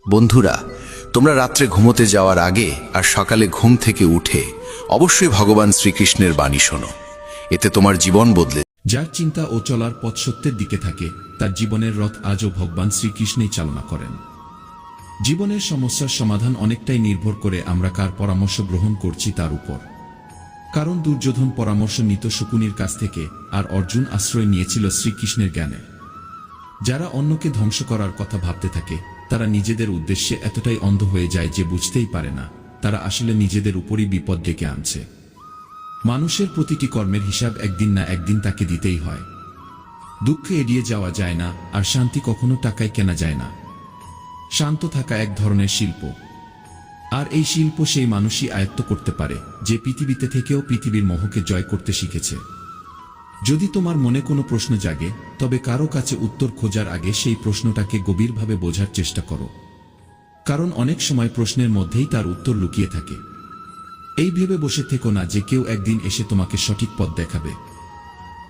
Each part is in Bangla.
বন্ধুরা, তোমরা রাত্রে ঘুমোতে যাওয়ার আগে আর সকালে ঘুম থেকে উঠে অবশ্যই ভগবান শ্রীকৃষ্ণের বাণী শোনো। এতে তোমার জীবন বদলে। যার চিন্তা ও চলার পথ সত্যের দিকে থাকে, তার জীবনের রথ আজও ভগবান শ্রীকৃষ্ণই চালনা করেন। জীবনের সমস্যার সমাধান অনেকটাই নির্ভর করে আমরা কার পরামর্শ গ্রহণ করছি তার উপর। কারণ দুর্যোধন পরামর্শ নিত শকুনির কাছ থেকে, আর অর্জুন আশ্রয় নিয়েছিল শ্রীকৃষ্ণের জ্ঞানে। যারা অন্যকে ধ্বংস করার কথা ভাবতে থাকে, তারা নিজেদের উদ্দেশ্যে এতটাই অন্ধ হয়ে যায় যে বুঝতেই পারে না তারা আসলে নিজেদের উপরই বিপদ ডেকে আনছে। মানুষের প্রতিটি কর্মের হিসাব একদিন না একদিন তাকে দিতেই হয়। দুঃখ এড়িয়ে যাওয়া যায় না, আর শান্তি কখনো টাকায় কেনা যায় না। শান্ত থাকা এক ধরনের শিল্প, আর এই শিল্প সেই মানুষই আয়ত্ত করতে পারে যে পৃথিবীতে থেকেও পৃথিবীর মোহকে জয় করতে শিখেছে। যদি তোমার মনে কোনো প্রশ্ন জাগে, তবে কারো কাছে উত্তর খোঁজার আগে সেই প্রশ্নটাকে গভীরভাবে বোঝার চেষ্টা করো। কারণ অনেক সময় প্রশ্নের মধ্যেই তার উত্তর লুকিয়ে থাকে। এই ভেবে বসে থেকো না যে কেউ একদিন এসে তোমাকে সঠিক পথ দেখাবে।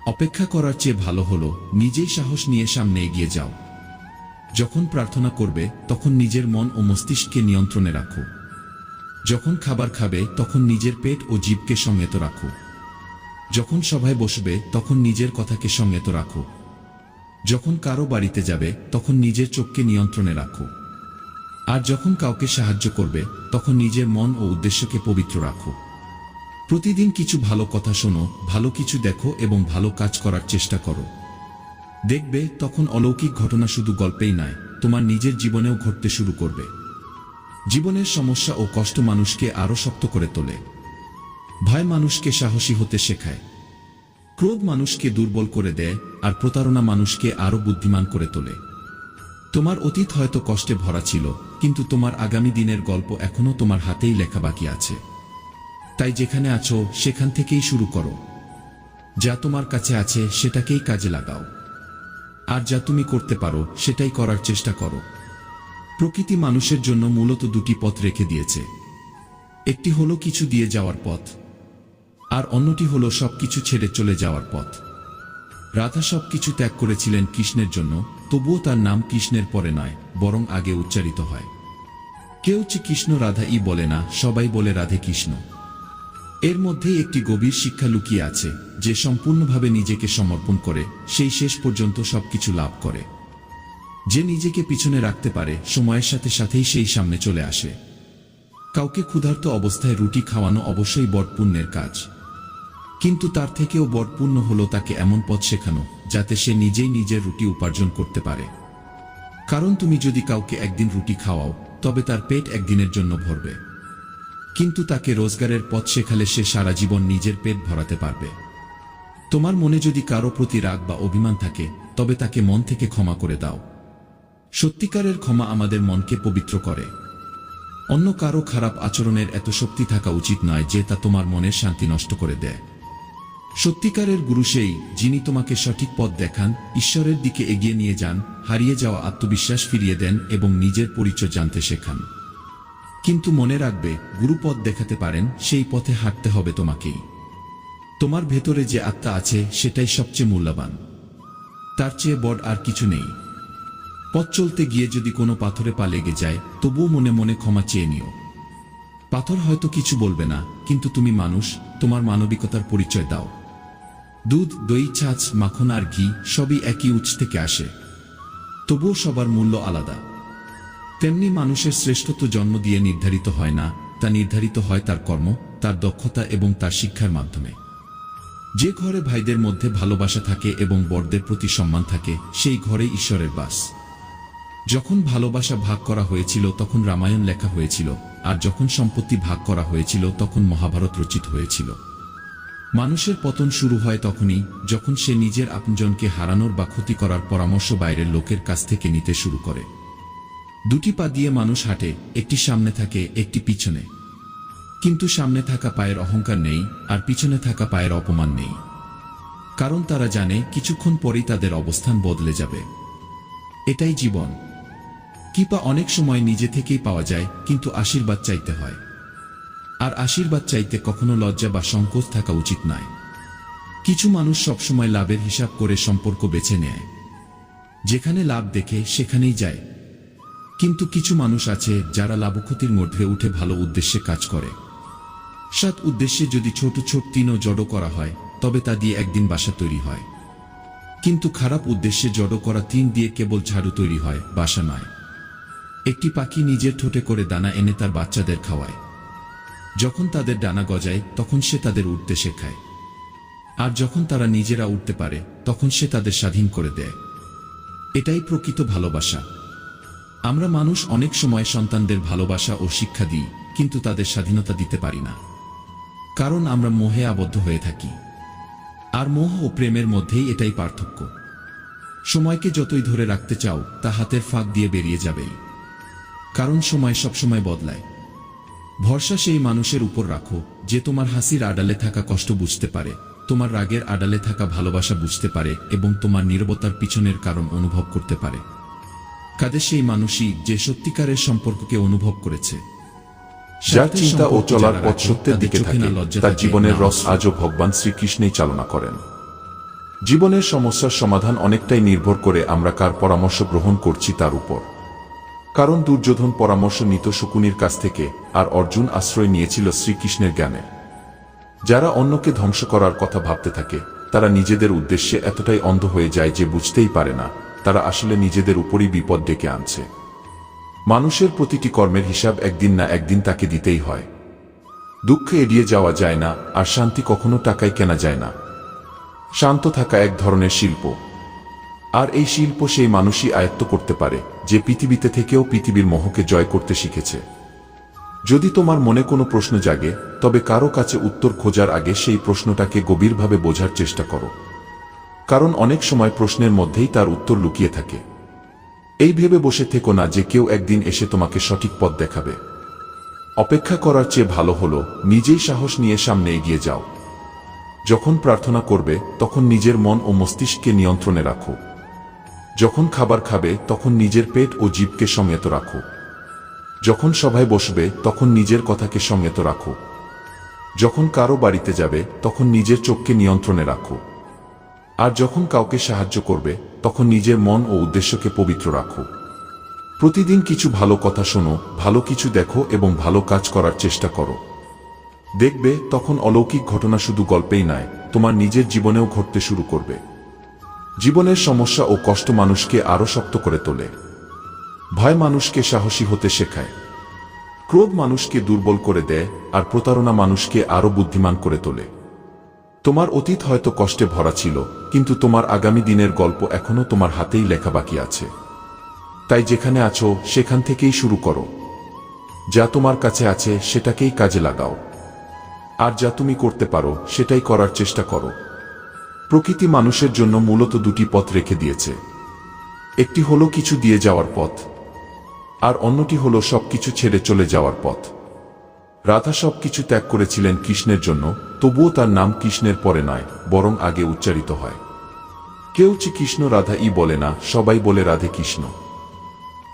অপেক্ষা করার চেয়ে ভালো হলো নিজেই সাহস নিয়ে সামনে এগিয়ে যাও। যখন প্রার্থনা করবে তখন নিজের মন ও মস্তিষ্ককে নিয়ন্ত্রণে রাখো। যখন খাবার খাবে তখন নিজের পেট ও জিভকে সংযত রাখো। যখন সভায় বসবে তখন নিজের কথাকে সংযত রাখো। যখন কারো বাড়িতে যাবে তখন নিজের চোখকে নিয়ন্ত্রণে রাখো। আর যখন কাউকে সাহায্য করবে তখন নিজের মন ও উদ্দেশ্যকে পবিত্র রাখো। প্রতিদিন কিছু ভালো কথা শোনো, ভালো কিছু দেখো এবং ভালো কাজ করার চেষ্টা করো। দেখবে তখন অলৌকিক ঘটনা শুধু গল্পেই নয়, তোমার নিজের জীবনেও ঘটতে শুরু করবে। জীবনের সমস্যা ও কষ্ট মানুষকে আরো শক্ত করে তোলে। ভয় মানুষকে সাহসী হতে শেখায়। ক্রোধ মানুষকে দুর্বল করে দেয়, আর প্রতারণা মানুষকে আরো বুদ্ধিমান করে তোলে। তোমার অতীত হয়তো কষ্টে ভরা ছিল, কিন্তু তোমার আগামী দিনের গল্প এখনো তোমার হাতেই লেখা বাকি আছে। তাই যেখানে আছো সেখান থেকেই শুরু করো। যা তোমার কাছে আছে সেটাকেই কাজে লাগাও। আর যা তুমি করতে পারো সেটাই করার চেষ্টা করো। প্রকৃতি মানুষের জন্য মূলত দুটি পথ রেখে দিয়েছে। একটি হলো কিছু দিয়ে যাওয়ার পথ, আর অন্যটি হলো সবকিছু ছেড়ে চলে যাওয়ার পথ। রাধা সবকিছু ত্যাগ করেছিলেন কৃষ্ণের জন্য, তবুও তার নাম কৃষ্ণের পরে নয়, বরং আগে উচ্চারিত হয়। কেউ কৃষ্ণ রাধা ই বলে না, সবাই বলে রাধে কৃষ্ণ। এর মধ্যেই একটি গভীর শিক্ষা লুকিয়ে আছে, যে সম্পূর্ণভাবে নিজেকে সমর্পণ করে সেই শেষ পর্যন্ত সবকিছু লাভ করে। যে নিজেকে পিছনে রাখতে পারে, সময়ের সাথে সাথেই সেই সামনে চলে আসে। কাউকে ক্ষুধার্ত অবস্থায় রুটি খাওয়ানো অবশ্যই বড় পুণ্যের কাজ, কিন্তু তার থেকেও বড় পুণ্য হলো তাকে এমন পথ শেখানো যাতে সে নিজেই নিজের রুটি উপার্জন করতে পারে। কারণ তুমি যদি কাউকে একদিন রুটি খাওয়াও, তবে তার পেট একদিনের জন্য ভরবে, কিন্তু তাকে রোজগারের পথ শেখালে সে সারা জীবন নিজের পেট ভরাতে পারবে। তোমার মনে যদি কারো প্রতি রাগ বা অভিমান থাকে, তবে তাকে মন থেকে ক্ষমা করে দাও। সত্যিকারের ক্ষমা আমাদের মনকে পবিত্র করে। অন্য কারো খারাপ আচরণের এত শক্তি থাকা উচিত নয় যে তা তোমার মনের শান্তি নষ্ট করে দেয়। সত্যিকারের গুরু সেই, যিনি তোমাকে সঠিক পথ দেখান, ঈশ্বরের দিকে এগিয়ে নিয়ে যান, হারিয়ে যাওয়া আত্মবিশ্বাস ফিরিয়ে দেন এবং নিজের পরিচয় জানতে শেখান। কিন্তু মনে রাখবে, গুরু পথ দেখাতে পারেন, সেই পথে হাঁটতে হবে তোমাকেই। তোমার ভেতরে যে আত্মা আছে সেটাই সবচেয়ে মূল্যবান, তার চেয়ে বড় আর কিছু নেই। পথ চলতে গিয়ে যদি কোনো পাথরে পা লেগে যায়, তবুও মনে মনে ক্ষমা চেয়ে নিও। পাথর হয়তো কিছু বলবে না, কিন্তু তুমি মানুষ, তোমার মানবিকতার পরিচয় দাও। দুধ, দই, ছাঁচ, মাখন আর ঘি সবই একই উৎস থেকে আসে, তবুও সবার মূল্য আলাদা। তেমনি মানুষের শ্রেষ্ঠত্ব জন্ম দিয়ে নির্ধারিত হয় না, তা নির্ধারিত হয় তার কর্ম, তার দক্ষতা এবং তার শিক্ষার মাধ্যমে। যে ঘরে ভাইদের মধ্যে ভালোবাসা থাকে এবং বড়দের প্রতি সম্মান থাকে, সেই ঘরে ঈশ্বরের বাস। যখন ভালোবাসা ভাগ করা হয়েছিল তখন রামায়ণ লেখা হয়েছিল, আর যখন সম্পত্তি ভাগ করা হয়েছিল তখন মহাভারত রচিত হয়েছিল। মানুষের পতন শুরু হয় তখনই, যখন সে নিজের আপনজনকে হারানোর বা ক্ষতি করার পরামর্শ বাইরের লোকের কাছ থেকে নিতে শুরু করে। দুটি পা দিয়ে মানুষ হাঁটে, একটি সামনে থাকে, একটি পিছনে। কিন্তু সামনে থাকা পায়ের অহংকার নেই, আর পিছনে থাকা পায়ের অপমান নেই। কারণ তারা জানে কিছুক্ষণ পরেই তাদের অবস্থান বদলে যাবে। এটাই জীবন। কৃপা অনেক সময় নিজে থেকেই পাওয়া যায়, কিন্তু আশীর্বাদ চাইতে হয়। আর আশীর্বাদ চাইতে কখনো লজ্জা বা সংকোচ থাকা উচিত নয়। কিছু মানুষ সবসময় লাভের হিসাব করে সম্পর্ক বেছে নেয়। যেখানে লাভ দেখে সেখানেই যায়। কিন্তু কিছু মানুষ আছে যারা লাভক্ষতির মধ্যে উঠে ভালো উদ্দেশ্যে কাজ করে। সৎ উদ্দেশ্যে যদি ছোট ছোট টিনও জড়ো করা হয় তবে তা দিয়ে একদিন বাসা তৈরি হয়, কিন্তু খারাপ উদ্দেশ্যে জড়ো করা টিন দিয়ে কেবল ঝাড়ু তৈরি হয়, বাসা নয়। একটি পাখি নিজের ঠোঁটে করে দানা এনে তার বাচ্চাদের খাওয়ায়। যখন তাদের ডানা গজায় তখন সে তাদের উঠতে শেখায়, আর যখন তারা নিজেরা উঠতে পারে তখন সে তাদের স্বাধীন করে দেয়। এটাই প্রকৃত ভালোবাসা। আমরা মানুষ অনেক সময় সন্তানদের ভালোবাসা ও শিক্ষা দিই, কিন্তু তাদের স্বাধীনতা দিতে পারি না, কারণ আমরা মোহে আবদ্ধ হয়ে থাকি। আর মোহ ও প্রেমের মধ্যেই এটাই পার্থক্য। সময়কে যতই ধরে রাখতে চাও তা হাতের ফাঁক দিয়ে বেরিয়ে যাবেই, কারণ সময় সবসময় বদলায়। ভরসা সেই মানুষের উপর রাখো যে তোমার হাসির আড়ালে থাকা কষ্ট বুঝতে পারে, তোমার রাগের আড়ালে থাকা ভালোবাসা বুঝতে পারে এবং তোমার নীরবতার পিছনের কারণ অনুভব করতে পারে। কাদের সেই মানুষই যে সত্যিকারের সম্পর্ককে অনুভব করেছে। যার চিন্তা ও চলার পথ সত্যের দিকে থাকে, তার জীবনের রস আজও ভগবান শ্রীকৃষ্ণই চালনা করেন। জীবনের সমস্যার সমাধান অনেকটাই নির্ভর করে আমরা কার পরামর্শ গ্রহণ করছি তার উপর। কারণ দুর্যোধন পরামর্শ নিত শকুনির কাছ থেকে, আর অর্জুন আশ্রয় নিয়েছিল শ্রীকৃষ্ণের জ্ঞানে। যারা অন্যকে ধ্বংস করার কথা ভাবতে থাকে তারা নিজেদের উদ্দেশ্যে এতটাই অন্ধ হয়ে যায় যে বুঝতেই পারে না তারা আসলে নিজেদের উপরই বিপদ ডেকে আনছে। মানুষের প্রতিটি কর্মের হিসাব একদিন না একদিন তাকে দিতেই হয়। দুঃখ এড়িয়ে যাওয়া যায় না, আর শান্তি কখনো টাকায় কেনা যায় না। শান্ত থাকা এক ধরনের শিল্প, আর এই শিল্প সেই মানুষই আয়ত্ত করতে পারে যে পৃথিবীতে থেকেও পৃথিবীর মোহকে জয় করতে শিখেছে। যদি তোমার মনে কোনো প্রশ্ন জাগে তবে কারো কাছে উত্তর খোঁজার আগে সেই প্রশ্নটাকে গভীরভাবে বোঝার চেষ্টা করো, কারণ অনেক সময় প্রশ্নের মধ্যেই তার উত্তর লুকিয়ে থাকে। এই ভেবে বসে থেকো না যে কেউ একদিন এসে তোমাকে সঠিক পথ দেখাবে। অপেক্ষা করার চেয়ে ভালো হলো নিজেই সাহস নিয়ে সামনে এগিয়ে যাও। যখন প্রার্থনা করবে তখন নিজের মন ও মস্তিষ্ককে নিয়ন্ত্রণে রাখো। যখন খাবার খাবে তখন নিজের পেট ও জিভকে সংযত রাখো। যখন সভায় বসবে তখন নিজের কথাকে সংযত রাখো। যখন কারো বাড়িতে যাবে তখন নিজের চোখকে নিয়ন্ত্রণে রাখো। আর যখন কাউকে সাহায্য করবে তখন নিজের মন ও উদ্দেশ্যকে পবিত্র রাখো। প্রতিদিন কিছু ভালো কথা শোনো, ভালো কিছু দেখো এবং ভালো কাজ করার চেষ্টা করো। দেখবে তখন অলৌকিক ঘটনা শুধু গল্পেই নয়, তোমার নিজের জীবনেও ঘটতে শুরু করবে। জীবনের সমস্যা ও কষ্ট মানুষকে আরো শক্ত করে তোলে। ভয় মানুষকে সাহসী হতে শেখায়। ক্রোধ মানুষকে দুর্বল করে দেয়, আর প্রতারণা মানুষকে আরো বুদ্ধিমান করে তোলে। তোমার অতীত হয়তো কষ্টে ভরা ছিল, কিন্তু তোমার আগামী দিনের গল্প এখনো তোমার হাতেই লেখা বাকি আছে। তাই যেখানে আছো সেখান থেকেই শুরু করো। যা তোমার কাছে আছে সেটাকেই কাজে লাগাও, আর যা তুমি করতে পারো সেটাই করার চেষ্টা করো। প্রকৃতি মানুষের জন্য মূলত দুটি পথ রেখে দিয়েছে। একটি হলো কিছু দিয়ে যাওয়ার পথ, আর অন্যটি হলো সবকিছু ছেড়ে চলে যাওয়ার পথ। রাধা সবকিছু ত্যাগ করেছিলেন কৃষ্ণের জন্য, তবুও তার নাম কৃষ্ণের পরে নয় বরং আগে উচ্চারিত হয়। কেউ কৃষ্ণ রাধা ই বলে না, সবাই বলে রাধে কৃষ্ণ।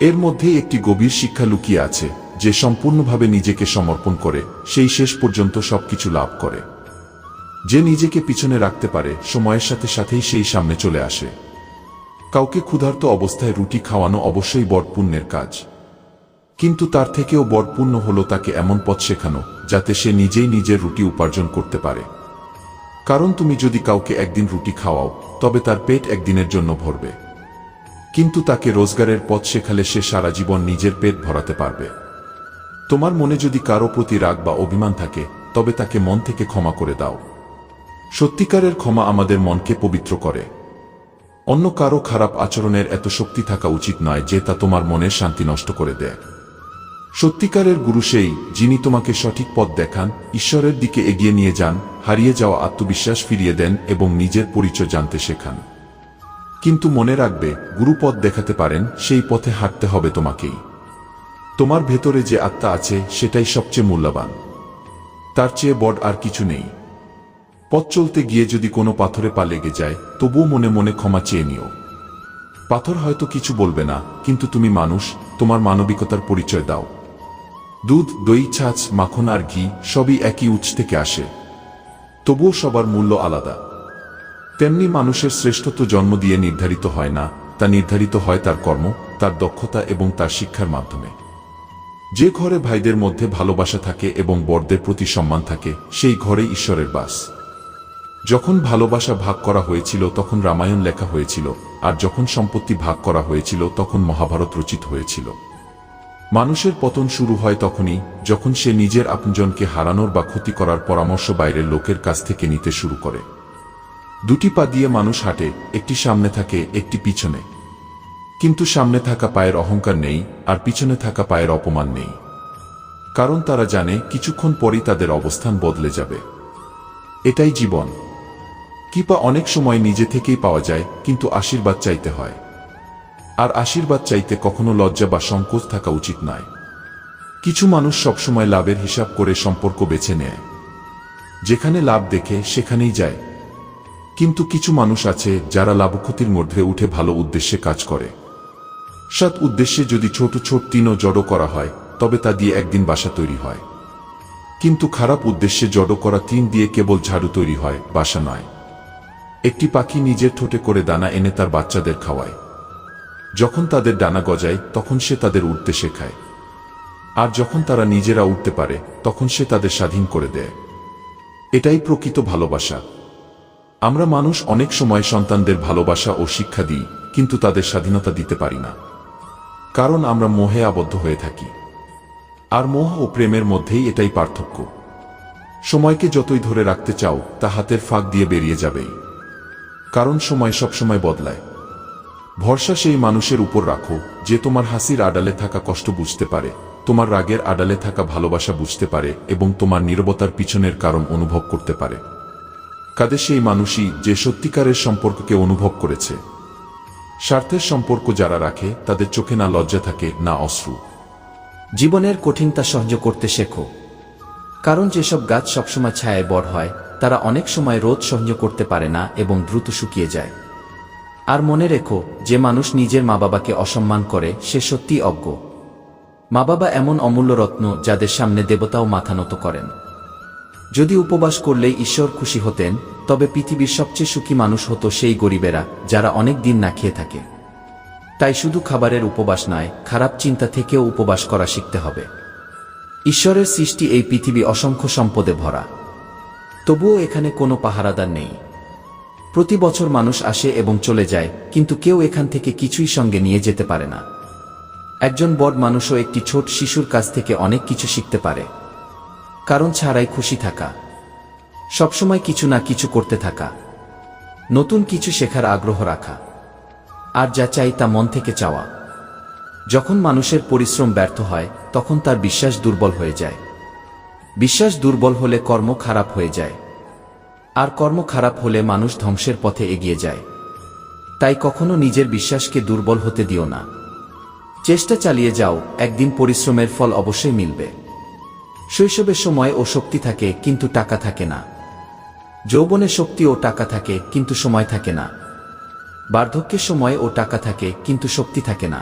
এর মধ্যেই একটি গভীর শিক্ষা লুকিয়ে আছে, যে সম্পূর্ণভাবে নিজেকে সমর্পণ করে সেই শেষ পর্যন্ত সবকিছু লাভ করে। যে নিজেকে পিছনে রাখতে পারে সময়ের সাথে সাথেই সেই সামনে চলে আসে। কাউকে ক্ষুধার্ত অবস্থায় রুটি খাওয়ানো অবশ্যই বড় পুণ্যের কাজ, কিন্তু তার থেকেও বড় পুণ্য হলো তাকে এমন পথ শেখানো যাতে সে নিজেই নিজের রুটি উপার্জন করতে পারে। কারণ তুমি যদি কাউকে একদিন রুটি খাওয়াও তবে তার পেট একদিনের জন্য ভরবে, কিন্তু তাকে রোজগারের পথ শেখালে সে সারা জীবন নিজের পেট ভরাতে পারবে। তোমার মনে যদি কারো প্রতি রাগ বা অভিমান থাকে তবে তাকে মন থেকে ক্ষমা করে দাও। সত্যিকারের ক্ষমা আমাদের মনকে পবিত্র করে। অন্য কারো খারাপ আচরণের এত শক্তি থাকা উচিত নয় যে তা তোমার মনের শান্তি নষ্ট করে দেয়। সত্যিকারের গুরু সেই, যিনি তোমাকে সঠিক পথ দেখান, ঈশ্বরের দিকে এগিয়ে নিয়ে যান, হারিয়ে যাওয়া আত্মবিশ্বাস ফিরিয়ে দেন এবং নিজের পরিচয় জানতে শেখান। কিন্তু মনে রাখবে, গুরু পথ দেখাতে পারেন, সেই পথে হাঁটতে হবে তোমাকেই। তোমার ভেতরে যে আত্মা আছে সেটাই সবচেয়ে মূল্যবান, তার চেয়ে বড় আর কিছু নেই। পথ চলতে গিয়ে যদি কোনো পাথরে পা লেগে যায় তবুও মনে মনে ক্ষমা চেয়ে নিও। পাথর হয়তো কিছু বলবে না, কিন্তু তুমি মানুষ, তোমার মানবিকতার পরিচয় দাও। দুধ, দই, ছাঁচ, মাখন আর ঘি সবই একই উৎস থেকে আসে, তবুও সবার মূল্য আলাদা। তেমনি মানুষের শ্রেষ্ঠত্ব জন্ম দিয়ে নির্ধারিত হয় না, তা নির্ধারিত হয় তার কর্ম, তার দক্ষতা এবং তার শিক্ষার মাধ্যমে। যে ঘরে ভাইদের মধ্যে ভালোবাসা থাকে এবং বড়দের প্রতি সম্মান থাকে, সেই ঘরে ঈশ্বরের বাস। যখন ভালোবাসা ভাগ করা হয়েছিল তখন রামায়ণ লেখা হয়েছিল, আর যখন সম্পত্তি ভাগ করা হয়েছিল তখন মহাভারত রচিত হয়েছিল। মানুষের পতন শুরু হয় তখনই, যখন সে নিজের আপনজনকে হারানোর বা ক্ষতি করার পরামর্শ বাইরের লোকের কাছ থেকে নিতে শুরু করে। দুটি পা দিয়ে মানুষ হাঁটে, একটি সামনে থাকে, একটি পিছনে। কিন্তু সামনে থাকা পায়ের অহংকার নেই, আর পিছনে থাকা পায়ের অপমান নেই। কারণ তারা জানে কিছুক্ষণ পরই তাদের অবস্থান বদলে যাবে। এটাই জীবন। কৃপা অনেক সময় নিজে থেকেই পাওয়া যায়, কিন্তু আশীর্বাদ চাইতে হয়। আর আশীর্বাদ চাইতে কখনো লজ্জা বা সংকোচ থাকা উচিত নয়। কিছু মানুষ সবসময় লাভের হিসাব করে সম্পর্ক বেছে নেয়, যেখানে লাভ দেখে সেখানেই যায়। কিন্তু কিছু মানুষ আছে যারা লাভক্ষতির মধ্যে উঠে ভালো উদ্দেশ্যে কাজ করে। সৎ উদ্দেশ্যে যদি ছোট ছোট টিনও জড়ো করা হয়, তবে তা দিয়ে একদিন বাসা তৈরি হয়। কিন্তু খারাপ উদ্দেশ্যে জড়ো করা টিন দিয়ে কেবল ঝাড়ু তৈরি হয়, বাসা নয়। একটি পাখি নিজের ঠোঁটে করে দানা এনে তার বাচ্চাদের খাওয়ায়। যখন তাদের ডানা গজায় তখন সে তাদের উঠতে শেখায়, আর যখন তারা নিজেরা উঠতে পারে তখন সে তাদের স্বাধীন করে দেয়। এটাই প্রকৃত ভালোবাসা। আমরা মানুষ অনেক সময় সন্তানদের ভালোবাসা ও শিক্ষা দিই, কিন্তু তাদের স্বাধীনতা দিতে পারি না। কারণ আমরা মোহে আবদ্ধ হয়ে থাকি। আর মোহ ও প্রেমের মধ্যেই এটাই পার্থক্য। সময়কে যতই ধরে রাখতে চাও, তা হাতের ফাঁক দিয়ে বেরিয়ে যাবেই। কারণ সময় সবসময় বদলায়। ভরসা সেই মানুষের উপর রাখো যে তোমার হাসির আড়ালে থাকা কষ্ট বুঝতে পারে, তোমার রাগের আড়ালে থাকা ভালোবাসা বুঝতে পারে এবং তোমার নীরবতার পিছনের কারণ অনুভব করতে পারে। কাঁদে সেই মানুষই যে সত্যিকারের সম্পর্ককে অনুভব করেছে। স্বার্থের সম্পর্ক যারা রাখে তাদের চোখে না লজ্জা থাকে, না অশ্রু। জীবনের কঠিনতা সহ্য করতে শেখো। কারণ যেসব গাছ সবসময় ছায়ায় বড় হয়, তারা অনেক সময় রোদ সহ্য করতে পারে না এবং দ্রুত শুকিয়ে যায়। আর মনে রেখো, যে মানুষ নিজের মা বাবাকে অসম্মান করে সে সত্যিই অজ্ঞ। মা বাবা এমন অমূল্য রত্ন যাদের সামনে দেবতাও মাথা নত করেন। যদি উপবাস করলেই ঈশ্বর খুশি হতেন, তবে পৃথিবীর সবচেয়ে সুখী মানুষ হতো সেই গরিবেরা যারা অনেক দিন না খেয়ে থাকে। তাই শুধু খাবারের উপবাস নয়, খারাপ চিন্তা থেকেও উপবাস করা শিখতে হবে। ঈশ্বরের সৃষ্টি এই পৃথিবী অসংখ্য সম্পদে ভরা, তবুও এখানে কোনো পাহারাদার নেই। প্রতি বছর মানুষ আসে এবং চলে যায়, কিন্তু কেউ এখান থেকে কিছুই সঙ্গে নিয়ে যেতে পারে না। একজন বড় মানুষও একটি ছোট শিশুর কাছ থেকে অনেক কিছু শিখতে পারে। কারণ ছাড়াই খুশি থাকা, সবসময় কিছু না কিছু করতে থাকা, নতুন কিছু শেখার আগ্রহ রাখা, আর যা চাই তা মন থেকে চাওয়া। যখন মানুষের পরিশ্রম ব্যর্থ হয়, তখন তার বিশ্বাস দুর্বল হয়ে যায়। বিশ্বাস দুর্বল হলে কর্ম খারাপ হয়ে যায়, আর কর্ম খারাপ হলে মানুষ ধ্বংসের পথে এগিয়ে যায়। তাই কখনো নিজের বিশ্বাসকে দুর্বল হতে দিও না। চেষ্টা চালিয়ে যাও, একদিন পরিশ্রমের ফল অবশ্যই মিলবে। শৈশবের সময় ও শক্তি থাকে, কিন্তু টাকা থাকে না। যৌবনে শক্তি ও টাকা থাকে, কিন্তু সময় থাকে না। বার্ধক্যের সময় ও টাকা থাকে, কিন্তু শক্তি থাকে না।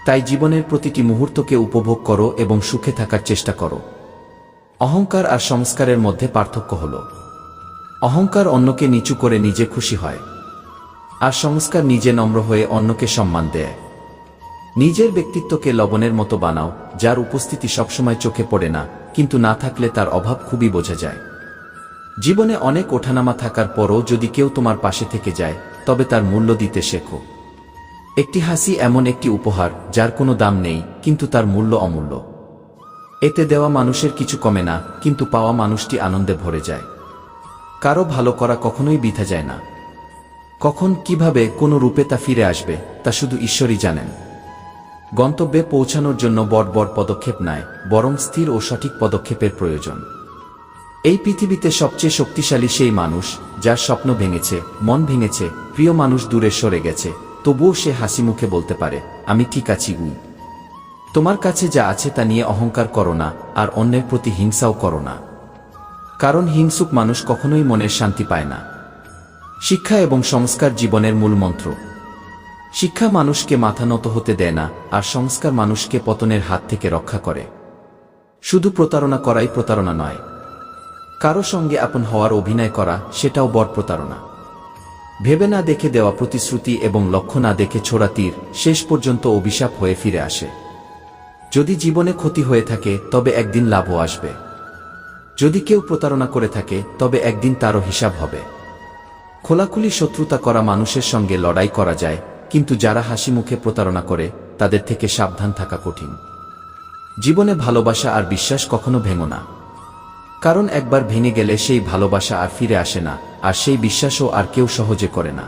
তাই জীবনের প্রতিটি মুহূর্তকে উপভোগ করো এবং সুখে থাকার চেষ্টা করো। অহংকার আর সংস্কারের মধ্যে পার্থক্য হলো, অহংকার অন্যকে নিচু করে নিজে খুশি হয়, আর সংস্কার নিজে নম্র হয়ে অন্যকে সম্মান দেয়। নিজের ব্যক্তিত্বকে লবণের মতো বানাও, যার উপস্থিতি সবসময় চোখে পড়ে না, কিন্তু না থাকলে তার অভাব খুবই বোঝা যায়। জীবনে অনেক ওঠানামা থাকার পরও যদি কেউ তোমার পাশে থেকে যায়, তবে তার মূল্য দিতে শেখো। একটি হাসি এমন একটি উপহার যার কোনো দাম নেই, কিন্তু তার মূল্য অমূল্য। এতে দেওয়া মানুষের কিছু কমে না, কিন্তু পাওয়া মানুষটি আনন্দে ভরে যায়। কারো ভালো করা কখনোই বৃথা যায় না। কখন কিভাবে কোন রূপে তা ফিরে আসবে তা শুধু ঈশ্বরই জানেন। গন্তব্যে পৌঁছানোর জন্য বড় বড় পদক্ষেপ নয়, বরং স্থির ও সঠিক পদক্ষেপের প্রয়োজন। এই পৃথিবীতে সবচেয়ে শক্তিশালী সেই মানুষ যার স্বপ্ন ভেঙেছে, মন ভেঙেছে, প্রিয় মানুষ দূরে সরে গেছে, তবুও সে হাসি মুখে বলতে পারে, আমি ঠিক আছি। তোমার কাছে যা আছে তা নিয়ে অহংকার করো না, আর অন্যের প্রতি হিংসাও করো না। কারণ হিংসুক মানুষ কখনোই মনের শান্তি পায় না। শিক্ষা এবং সংস্কার জীবনের মূল মন্ত্র। শিক্ষা মানুষকে মাথা নত হতে দেয় না, আর সংস্কার মানুষকে পতনের হাত থেকে রক্ষা করে। শুধু প্রতারণা করাই প্রতারণা নয়, কারো সঙ্গে আপন হওয়ার অভিনয় করা সেটাও বড় প্রতারণা। ভেবে না দেখে দেওয়া প্রতিশ্রুতি এবং লক্ষ্য না দেখে ছোড়া তীর শেষ পর্যন্ত অভিশাপ হয়ে ফিরে আসে। যদি জীবনে ক্ষতি হয়ে থাকে তবে একদিন লাভও আসবে। যদি কেউ প্রতারণা করে থাকে তবে একদিন তারও হিসাব হবে। খোলাখুলি শত্রুতা করা মানুষের সঙ্গে লড়াই করা যায়, কিন্তু যারা হাসি মুখে প্রতারণা করে তাদের থেকে সাবধান থাকা কঠিন। জীবনে ভালোবাসা আর বিশ্বাস কখনো ভেঙো না, কারণ একবার ভেঙে গেলে সেই ভালোবাসা আর ফিরে আসে না, আর সেই বিশ্বাসও আর কেউ সহজে করে না।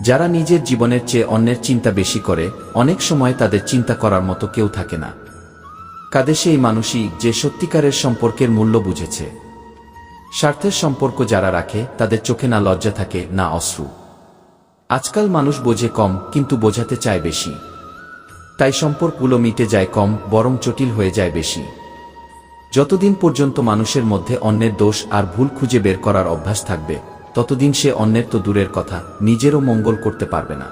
যারা নিজের জীবনের চেয়ে অন্যের চিন্তা বেশি করে, অনেক সময় তাদের চিন্তা করার মতো কেউ থাকে না। কাঁদে সেই মানুষই যে সত্যিকারের সম্পর্কের মূল্য বুঝেছে। স্বার্থের সম্পর্ক যারা রাখে তাদের চোখে না লজ্জা থাকে না অশ্রু। আজকাল মানুষ বোঝে কম কিন্তু বোঝাতে চায় বেশি, তাই সম্পর্কগুলো মিটে যায় কম, বরং জটিল হয়ে যায় বেশি। যতদিন পর্যন্ত মানুষের মধ্যে অন্যের দোষ আর ভুল খুঁজে বের করার অভ্যাস থাকবে, ততদিন সে অন্যের তো দূরের কথা নিজেরও মঙ্গল করতে পারবে না।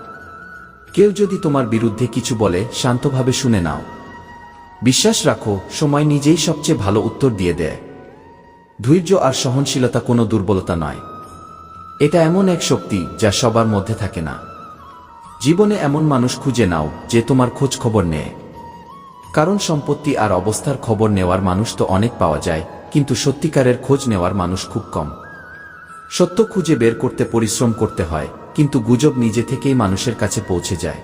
কেউ যদি তোমার বিরুদ্ধে কিছু বলে, শান্তভাবে শুনে নাও। বিশ্বাস রাখো, সময় নিজেই সবচেয়ে ভালো উত্তর দিয়ে দেয়। ধৈর্য আর সহনশীলতা কোনো দুর্বলতা নয়, এটা এমন এক শক্তি যা সবার মধ্যে থাকে না। জীবনে এমন মানুষ খুঁজে নাও যে তোমার খোঁজ খবর নেয়, কারণ সম্পত্তি আর অবস্থার খবর নেওয়ার মানুষ তো অনেক পাওয়া যায়, কিন্তু সত্যিকারের খোঁজ নেওয়ার মানুষ খুব কম। সত্য খুঁজে বের করতে পরিশ্রম করতে হয়, কিন্তু গুজব নিজে থেকেই মানুষের কাছে পৌঁছে যায়।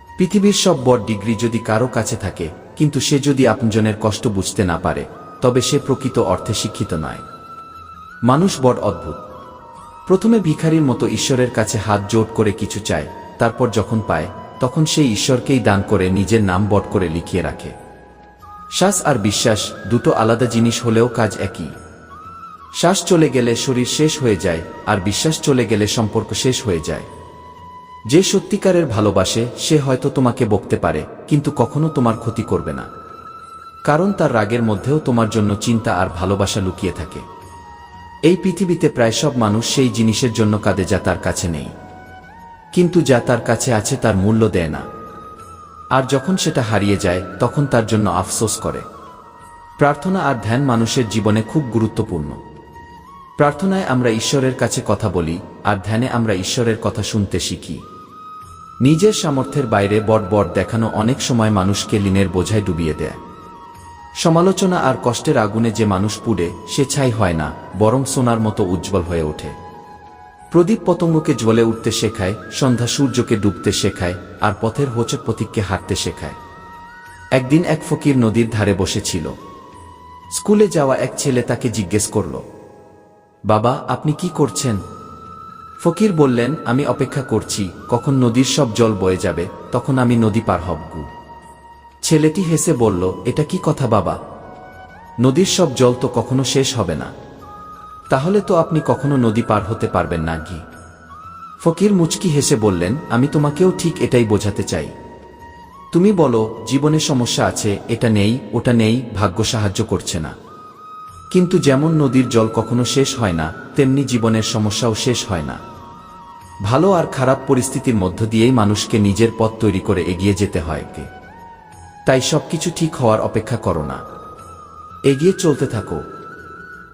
পৃথিবীর সব বড় ডিগ্রি যদি কারো কাছে থাকে, কিন্তু সে যদি আপনজনের কষ্ট বুঝতে না পারে, তবে সে প্রকৃত অর্থে শিক্ষিত নয়। মানুষ বড় অদ্ভুত। প্রথমে ভিখারির মতো ঈশ্বরের কাছে হাত জোড় করে কিছু চায়, তারপর যখন পায় তখন সেই ঈশ্বরকেই দান করে নিজের নাম বট করে লিখিয়ে রাখে। শ্বাস আর বিশ্বাস দুটো আলাদা জিনিস হলেও কাজ একই। শ্বাস চলে গেলে শরীর শেষ হয়ে যায়, আর বিশ্বাস চলে গেলে সম্পর্ক শেষ হয়ে যায়। যে সত্যিকারের ভালোবাসে সে হয়তো তোমাকে বকতে পারে, কিন্তু কখনো তোমার ক্ষতি করবে না, কারণ তার রাগের মধ্যেও তোমার জন্য চিন্তা আর ভালোবাসা লুকিয়ে থাকে। এই পৃথিবীতে প্রায় সব মানুষ সেই জিনিসের জন্য কাঁদে যা তার কাছে নেই, কিন্তু যা তার কাছে আছে তার মূল্য দেয় না। আর যখন সেটা হারিয়ে যায় তখন তার জন্য আফসোস করে। প্রার্থনা আর ধ্যান মানুষের জীবনে খুব গুরুত্বপূর্ণ। প্রার্থনায় আমরা ঈশ্বরের কাছে কথা বলি, আর ধ্যানে আমরা ঈশ্বরের কথা শুনতে শিখি। নিজের সামর্থ্যের বাইরে বড় বড় দেখানো অনেক সময় মানুষকে ঋণের বোঝায় ডুবিয়ে দেয়। সমালোচনা আর কষ্টের আগুনে যে মানুষ পুড়ে, সে ছাই হয় না, বরং সোনার মতো উজ্জ্বল হয়ে ওঠে। প্রদীপ পতঙ্গকে জ্বলে উঠতে শেখায়, সন্ধ্যা সূর্যকে ডুবতে শেখায়, আর পথের হোঁচট পথিককে হাঁটতে শেখায়। একদিন এক ফকির নদীর ধারে বসেছিল। স্কুলে যাওয়া এক ছেলে তাকে জিজ্ঞেস করল, বাবা, আপনি কি করছেন? ফকির বললেন, আমি অপেক্ষা করছি কখন নদীর সব জল বয়ে যাবে, তখন আমি নদী পার হব। ছেলেটি হেসে বলল, এটা কি কথা বাবা? নদীর সব জল তো কখনো শেষ হবে না, তাহলে তো আপনি কখনো নদী পার হতে পারবেন না কি? ফকির মুচকি হেসে বললেন, আমি তোমাকেও ঠিক এটাই বোঝাতে চাই। তুমি বলো জীবনে সমস্যা আছে, এটা নেই ওটা নেই, ভাগ্য সাহায্য করছে না, কিন্তু যেমন নদীর জল কখনো শেষ হয় না, তেমনি জীবনের সমস্যাও শেষ হয় না। ভালো আর খারাপ পরিস্থিতির মধ্য দিয়েই মানুষকে নিজের পথ তৈরি করে এগিয়ে যেতে হয়। তাই সবকিছু ঠিক হওয়ার অপেক্ষা করো না, এগিয়ে চলতে থাকো।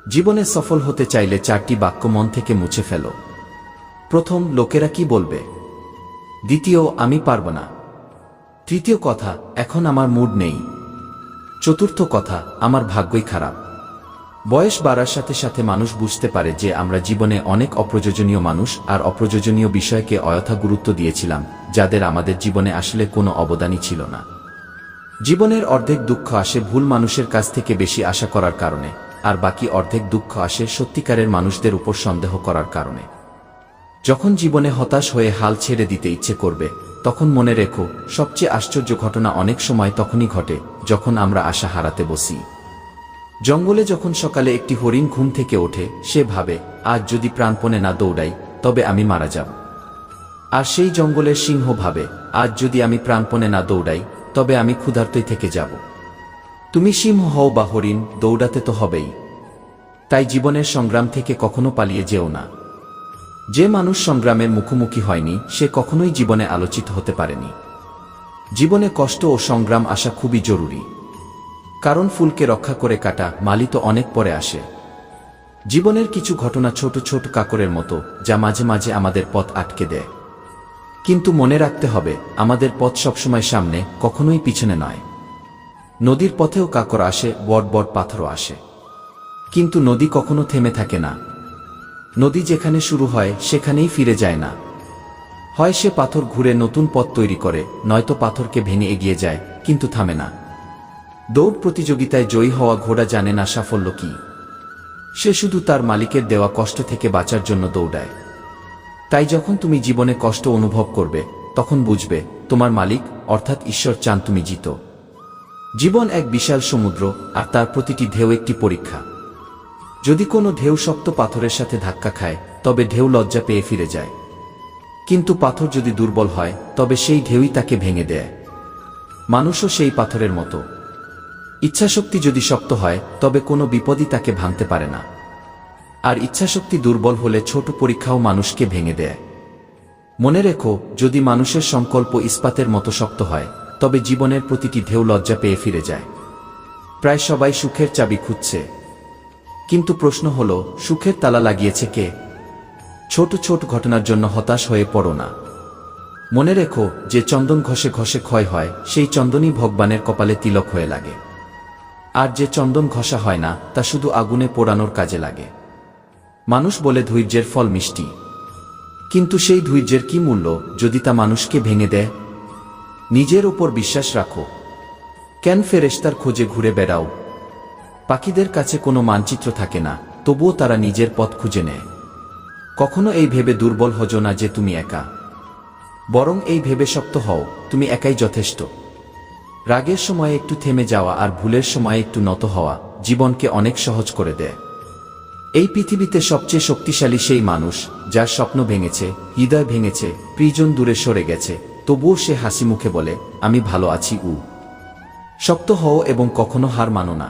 জীবনে সফল হতে চাইলে 4টি বাক্য মন থেকে মুছে ফেলো। প্রথম, লোকেরা কি বলবে? দ্বিতীয়, আমি পারব না। তৃতীয় কথা, এখন আমার মুড নেই। চতুর্থ কথা, আমার ভাগ্যই খারাপ। বয়স বাড়ার সাথে সাথে মানুষ বুঝতে পারে যে আমরা জীবনে অনেক অপ্রয়োজনীয় মানুষ আর অপ্রয়োজনীয় বিষয়কে অযথা গুরুত্ব দিয়েছিলাম, যাদের আমাদের জীবনে আসলে কোনো অবদানই ছিল না। জীবনের অর্ধেক দুঃখ আসে ভুল মানুষের কাছ থেকে বেশি আশা করার কারণে, আর বাকি অর্ধেক দুঃখ আসে সত্যিকারের মানুষদের উপর সন্দেহ করার কারণে। যখন জীবনে হতাশ হয়ে হাল ছেড়ে দিতে ইচ্ছে করবে, তখন মনে রেখো, সবচেয়ে আশ্চর্য ঘটনা অনেক সময় তখনই ঘটে যখন আমরা আশা হারাতে বসি। জঙ্গলে যখন সকালে একটি হরিণ ঘুম থেকে ওঠে, সে ভাবে, আজ যদি প্রাণপণে না দৌড়াই তবে আমি মারা যাব। আর সেই জঙ্গলের সিংহ ভাবে, আজ যদি আমি প্রাণপণে না দৌড়াই তবে আমি ক্ষুধার্তই থেকে যাব। তুমি সিংহ হও বা হরিণ, দৌড়াতে তো হবেই। তাই জীবনের সংগ্রাম থেকে কখনো পালিয়ে যেও না। যে মানুষ সংগ্রামের মুখোমুখি হয়নি, সে কখনোই জীবনে আলোচিত হতে পারেনি। জীবনে কষ্ট ও সংগ্রাম আসা খুবই জরুরি, কারণ ফুলকে রক্ষা করে কাটা মালি তো অনেক পরে আসে। জীবনের কিছু ঘটনা ছোট ছোট কাকরের মতো, যা মাঝে মাঝে আমাদের পথ আটকে দেয়। কিন্তু মনে রাখতে হবে, আমাদের পথ সবসময় সামনে, কখনোই পিছনে নয়। নদীর পথেও কাকর আসে, বড় বড় পাথরও আসে, কিন্তু নদী কখনো থেমে থাকে না। নদী যেখানে শুরু হয় সেখানেই ফিরে যায় না। হয় সে পাথর ঘুরে নতুন পথ তৈরি করে, নয়তো পাথরকে ভেঙে এগিয়ে যায়, কিন্তু থামে না। দৌড় প্রতিযোগিতায় জয়ী হওয়া ঘোড়া জানে না সাফল্য কি। সে শুধু তার মালিকের দেওয়া কষ্ট থেকে বাঁচার জন্য দৌড়ায়। তাই যখন তুমি জীবনে কষ্ট অনুভব করবে, তখন বুঝবে তোমার মালিক অর্থাৎ ঈশ্বর চান তুমি জিতো। জীবন এক বিশাল সমুদ্র, আর তার প্রতিটি ঢেউ একটি পরীক্ষা। যদি কোনো ঢেউ শক্ত পাথরের সাথে ধাক্কা খায়, তবে ঢেউ লজ্জা পেয়ে ফিরে যায়। কিন্তু পাথর যদি দুর্বল হয়, তবে সেই ঢেউই তাকে ভেঙে দেয়। মানুষও সেই পাথরের মতো। ইচ্ছাশক্তি যদি শক্ত হয়, তবে কোনো বিপদই তাকে ভাঙতে পারে না। আর ইচ্ছাশক্তি দুর্বল হলে ছোট পরীক্ষাও মানুষকে ভেঙে দেয়। মনে রেখো, যদি মানুষের সংকল্প ইস্পাতের মতো শক্ত হয়, তবে জীবনের প্রতিটি ঢেউ লজ্জা পেয়ে ফিরে যায়। প্রায় সবাই সুখের চাবি খুঁজছে, কিন্তু প্রশ্ন হলো, সুখের তালা লাগিয়েছে কে? ছোট ছোট ঘটনার জন্য হতাশ হয়ে পড়ো না। মনে রেখো, যে চন্দন ঘষে ঘষে ক্ষয় হয়, সেই চন্দনই ভগবানের কপালে তিলক হয়ে লাগে। আর যে চন্দন ঘষা হয় না, তা শুধু আগুনে পোড়ানোর কাজে লাগে। মানুষ বলে ধৈর্যের ফল মিষ্টি, কিন্তু সেই ধৈর্যের কি মূল্য যদি তা মানুষকে ভেঙে দেয়? নিজের ওপর বিশ্বাস রাখো। কেন ফেরেশতার খোঁজে ঘুরে বেড়াও? পাখিদের কাছে কোনো মানচিত্র থাকে না, তবুও তারা নিজের পথ খুঁজে নেয়। কখনো এই ভেবে দুর্বল হজো না যে তুমি একা, বরং এই ভেবে শক্ত হও, তুমি একাই যথেষ্ট। রাগের সময়ে একটু থেমে যাওয়া আর ভুলের সময়ে একটু নত হওয়া জীবনকে অনেক সহজ করে দেয়। এই পৃথিবীতে সবচেয়ে শক্তিশালী সেই মানুষ, যার স্বপ্ন ভেঙেছে, হৃদয় ভেঙেছে, প্রিয়জন দূরে সরে গেছে, তবুও সে হাসি মুখে বলে, আমি ভালো আছি। শক্ত হও এবং কখনো হার মানো না।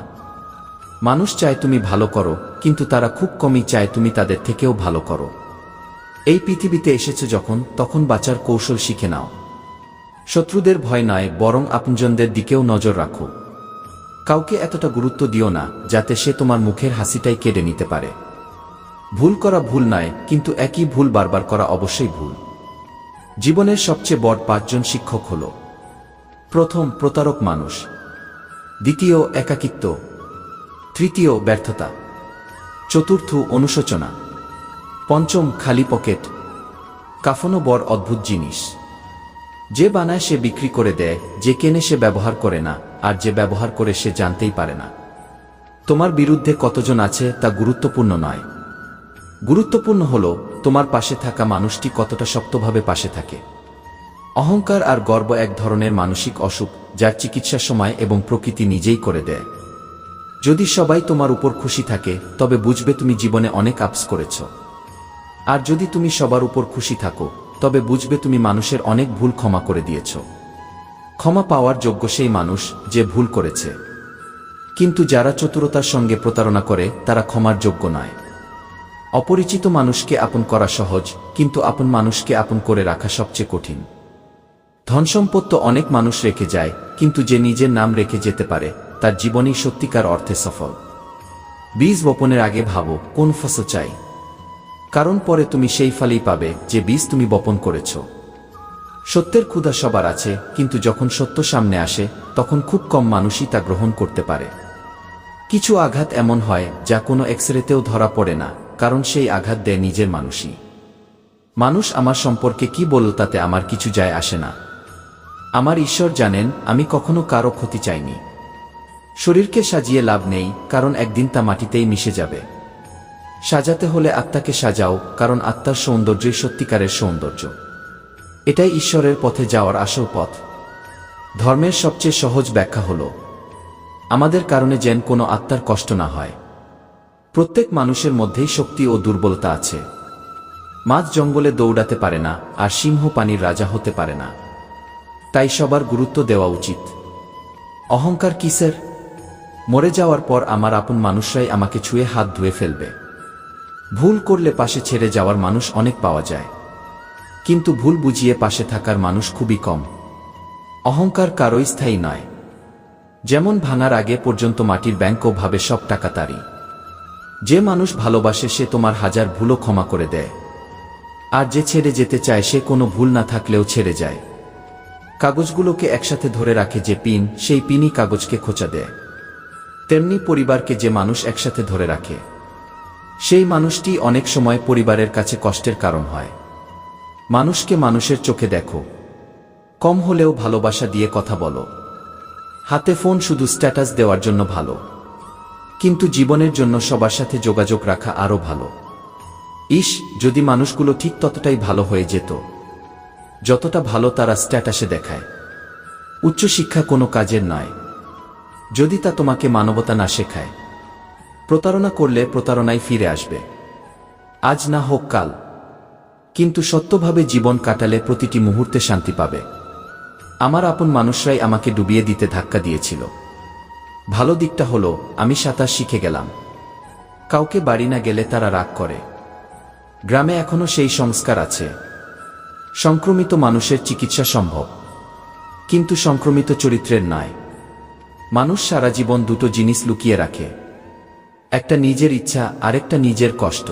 মানুষ চায় তুমি ভালো করো, কিন্তু তারা খুব কমই চায় তুমি তাদের থেকেও ভালো করো। এই পৃথিবীতে এসেছে যখন, তখন বাঁচার কৌশল শিখে নাও। শত্রুদের ভয় নয়, বরং আপনজনদের দিকেও নজর রাখো। কাউকে এতটা গুরুত্ব দিও না যাতে সে তোমার মুখের হাসিটাই কেড়ে নিতে পারে। ভুল করা ভুল নয়, কিন্তু একই ভুল বারবার করা অবশ্যই ভুল। জীবনের সবচেয়ে বড় 5 জন শিক্ষক হল: প্রথম, প্রতারক মানুষ; দ্বিতীয়, একাকিত্ব; তৃতীয়, ব্যর্থতা; চতুর্থ, অনুশোচনা; পঞ্চম, খালি পকেট। কাফনও বড় অদ্ভুত জিনিস। যে বানায় সে বিক্রি করে দেয়, যে কেনে সে ব্যবহার করে না, আর যে ব্যবহার করে সে জানতেই পারে না। তোমার বিরুদ্ধে কতজন আছে তা গুরুত্বপূর্ণ নয়। গুরুত্বপূর্ণ হলো তোমার পাশে থাকা মানুষটি কতটা শক্তভাবে পাশে থাকে। অহংকার আর গর্ব এক ধরনের মানসিক অসুখ, যার চিকিৎসা সময় এবং প্রকৃতি নিজেই করে দেয়। যদি সবাই তোমার উপর খুশি থাকে, তবে বুঝবে তুমি জীবনে অনেক আপস করেছ। আর যদি তুমি সবার উপর খুশি থাকো, তবে বুঝবে তুমি মানুষের অনেক ভুল ক্ষমা করে দিয়েছ। ক্ষমা পাওয়ার যোগ্য সেই মানুষ যে ভুল করেছে, কিন্তু যারা চতুরতার সঙ্গে প্রতারণা করে তারা ক্ষমার যোগ্য নয়। অপরিচিত মানুষকে আপন করা সহজ, কিন্তু আপন মানুষকে আপন করে রাখা সবচেয়ে কঠিন। ধনসম্পদ তো অনেক মানুষ রেখে যায়, কিন্তু যে নিজের নাম রেখে যেতে পারে, তার জীবনই সত্যিকার অর্থে সফল। বীজ বপনের আগে ভাবো কোন ফসল চাই, কারণ পরে তুমি সেই ফলই পাবে যে বীজ তুমি বপন করেছ। সত্যের ক্ষুধা সবার আছে, কিন্তু যখন সত্য সামনে আসে, তখন খুব কম মানুষই তা গ্রহণ করতে পারে। কিছু আঘাত এমন হয় যা কোনো এক্সরেতেও ধরা পড়ে না, কারণ সেই আঘাত দেয় নিজের মানুষই। মানুষ আমার সম্পর্কে কি বলল তাতে আমার কিছু যায় আসে না। আমার ঈশ্বর জানেন আমি কখনো কারো ক্ষতি চাইনি। শরীরকে সাজিয়ে লাভ নেই, কারণ একদিন তা মাটিতেই মিশে যাবে। সাজাতে হলে আত্মাকে সাজাও, কারণ আত্মার সৌন্দর্যই সত্যিকারের সৌন্দর্য। এটাই ঈশ্বরের পথে যাওয়ার আসল পথ। ধর্মের সবচেয়ে সহজ ব্যাখ্যা হল, আমাদের কারণে যেন কোনো আত্মার কষ্ট না হয়। প্রত্যেক মানুষের মধ্যেই শক্তি ও দুর্বলতা আছে। মাছ জঙ্গলে দৌড়াতে পারে না, আর সিংহ পানির রাজা হতে পারে না। তাই সবার গুরুত্ব দেওয়া উচিত। অহংকার কিসের? মরে যাওয়ার পর আমার আপন মানুষরাই আমাকে ছুঁয়ে হাত ধুয়ে ফেলবে। ভুল করলে পাশে ছেড়ে যাওয়ার মানুষ অনেক পাওয়া যায়, কিন্তু ভুল বুঝিয়ে পাশে থাকার মানুষ খুবই কম। অহংকার কারোই স্থায়ী নয়। যেমন ভাঙার আগে পর্যন্ত মাটির ব্যাংকও ভাবে সব টাকা তারই। যে মানুষ ভালোবাসে সে তোমার হাজার ভুলও ক্ষমা করে দেয়, আর যে ছেড়ে যেতে চায় সে কোনো ভুল না থাকলেও ছেড়ে যায়। কাগজগুলোকে একসাথে ধরে রাখে যে পিন, সেই পিনই কাগজকে খোঁচা দেয়। তেমনি পরিবারকে যে মানুষ একসাথে ধরে রাখে সেই মানুষটি অনেক সময় পরিবারের কাছে কষ্টের কারণ হয়। মানুষকে মানুষের চোখে দেখো, কম হলেও ভালোবাসা দিয়ে কথা বলো। হাতে ফোন শুধু স্ট্যাটাস দেওয়ার জন্য ভালো, কিন্তু জীবনের জন্য সবার সাথে যোগাযোগ রাখা আরও ভালো। ইস, যদি মানুষগুলো ঠিক ততটাই ভালো হয়ে যেত যতটা ভালো তারা স্ট্যাটাসে দেখায়। উচ্চশিক্ষা কোনো কাজের নয় যদি তা তোমাকে মানবতা না শেখায়। প্রতারণা করলে প্রতারণাই ফিরে আসবে, আজ না হোক কাল, কিন্তু সত্যভাবে জীবন কাটালে প্রতিটি মুহূর্তে শান্তি পাবে। আমার আপন মানুষরাই আমাকে ডুবিয়ে দিতে ধাক্কা দিয়েছিল। ভালো দিকটা হলো আমি সাঁতার শিখে গেলাম। কাউকে বাড়ি না গেলে তারা রাগ করে। গ্রামে এখনো সেই সংস্কার আছে। সংক্রমিত মানুষের চিকিৎসা সম্ভব, কিন্তু সংক্রমিত চরিত্রের নয়। মানুষ সারা জীবন দুটো জিনিস লুকিয়ে রাখে, একটা নিজের ইচ্ছা, আরেকটা নিজের কষ্ট।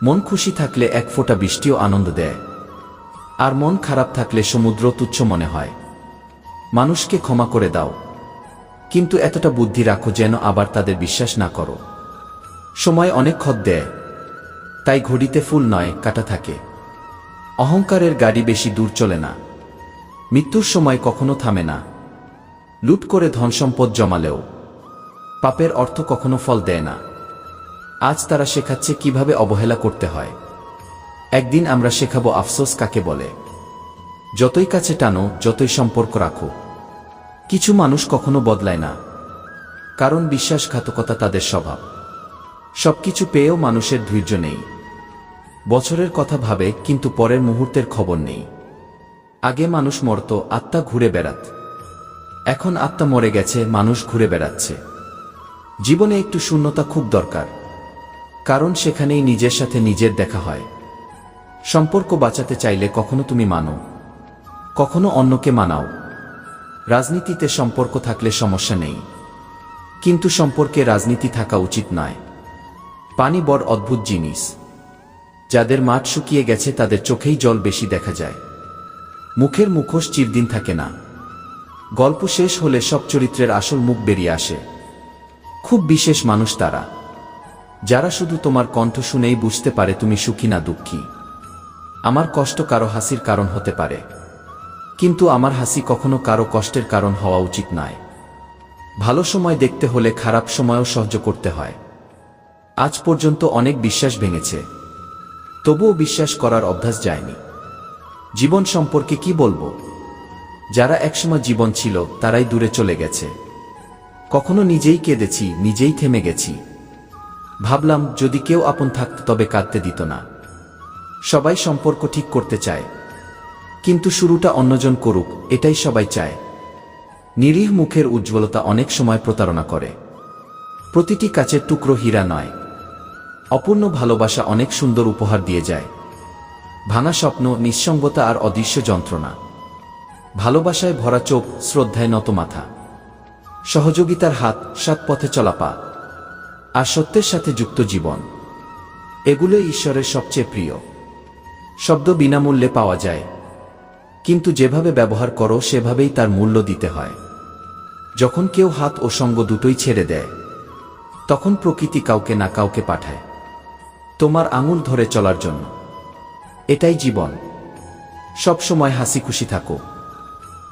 মন খুশি থাকলে এক ফোঁটা বৃষ্টিও আনন্দ দেয়, আর মন খারাপ থাকলে সমুদ্র তুচ্ছ মনে হয়। মানুষকে ক্ষমা করে দাও, কিন্তু এতটা বুদ্ধি রাখো যেন আবার তাদের বিশ্বাস না করো। সময় অনেক ক্ষত দেয়, তাই ঘড়িতে ফুল নয় কাটা থাকে। অহংকারের গাড়ি বেশি দূর চলে না। মৃত্যুর সময় কখনো থামে না। লুট করে ধনসম্পদ জমালেও পাপের অর্থ কখনো ফল দেয় না। আজ তারা শেখাচ্ছে কিভাবে অবহেলা করতে হয়। একদিন আমরা শেখাবো আফসোস কাকে বলে। যতই কাছে টানো, যতই সম্পর্ক রাখো, কিছু মানুষ কখনো বদলায় না, কারণ বিশ্বাসঘাতকতা তাদের স্বভাব। সবকিছু পেয়েও মানুষের ধৈর্য নেই। বছরের কথা ভাবে, কিন্তু পরের মুহূর্তের খবর নেই। আগে মানুষ মরত, আত্মা ঘুরে বেড়াত। এখন আত্মা মরে গেছে, মানুষ ঘুরে বেড়াচ্ছে। জীবনে একটু শূন্যতা খুব দরকার, কারণ সেখানেই নিজের সাথে নিজের দেখা হয়। সম্পর্ক বাঁচাতে চাইলে কখনো তুমি মানো, কখনো অন্যকে মানাও। রাজনীতিতে সম্পর্ক থাকলে সমস্যা নেই, কিন্তু সম্পর্কে রাজনীতি থাকা উচিত নয়। পানি বড় অদ্ভুত জিনিস। যাদের মাঠ শুকিয়ে গেছে তাদের চোখেই জল বেশি দেখা যায়। মুখের মুখোশ চিরদিন থাকে না। গল্প শেষ হলে সব চরিত্রের আসল মুখ বেরিয়ে আসে। খুব বিশেষ মানুষ তারা, যারা শুধু তোমার কণ্ঠ শুনেই বুঝতে পারে তুমি সুখী না দুঃখী। আমার কষ্ট কারো হাসির কারণ হতে পারে, কিন্তু আমার হাসি কখনো কারো কষ্টের কারণ হওয়া উচিত নয়। ভালো সময় দেখতে হলে খারাপ সময়ও সহ্য করতে হয়। আজ পর্যন্ত অনেক বিশ্বাস ভেঙেছে, তবুও বিশ্বাস করার অভ্যাস যায়নি। জীবন সম্পর্কে কি বলবো? যারা একসময় জীবন ছিল তারাই দূরে চলে গেছে। কখনো নিজেই কেঁদেছি, নিজেই থেমে গেছি। ভাবলাম যদি কেউ আপন থাকত তবে কাঁদতে দিত না। সবাই সম্পর্ক ঠিক করতে চায়, কিন্তু শুরুটা অন্যজন করুক এটাই সবাই চায়। নিরীহ মুখের উজ্জ্বলতা অনেক সময় প্রতারণা করে। প্রতিটি কাচের টুকরো হীরা নয়। অপূর্ণ ভালোবাসা অনেক সুন্দর উপহার দিয়ে যায়। ভাঙা স্বপ্ন, নিঃসঙ্গতা আর অদৃশ্য যন্ত্রণা। ভালোবাসায় ভরা চোখ, শ্রদ্ধায় নত মাথা, সহযোগিতার হাত, সৎ পথে চলা পা, আর সত্যের সাথে যুক্ত জীবন, এগুলো ঈশ্বরের সবচেয়ে প্রিয়। শব্দ বিনামূল্যে পাওয়া যায়, কিন্তু যেভাবে ব্যবহার করো সেভাবেই তার মূল্য দিতে হয়। যখন কেউ হাত ও সঙ্গ দুটোই ছেড়ে দেয়, তখন প্রকৃতি কাউকে না কাউকে পাঠায় তোমার আঙুল ধরে চলার জন্য। এটাই জীবন। সব সময় হাসি খুশি থাকো।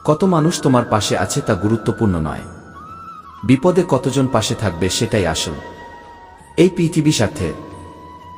কত মানুষ তোমার পাশে আছে তা গুরুত্বপূর্ণ নয়, বিপদে কতজন পাশে থাকবে সেটাই আসল। এই পৃথিবী সাথে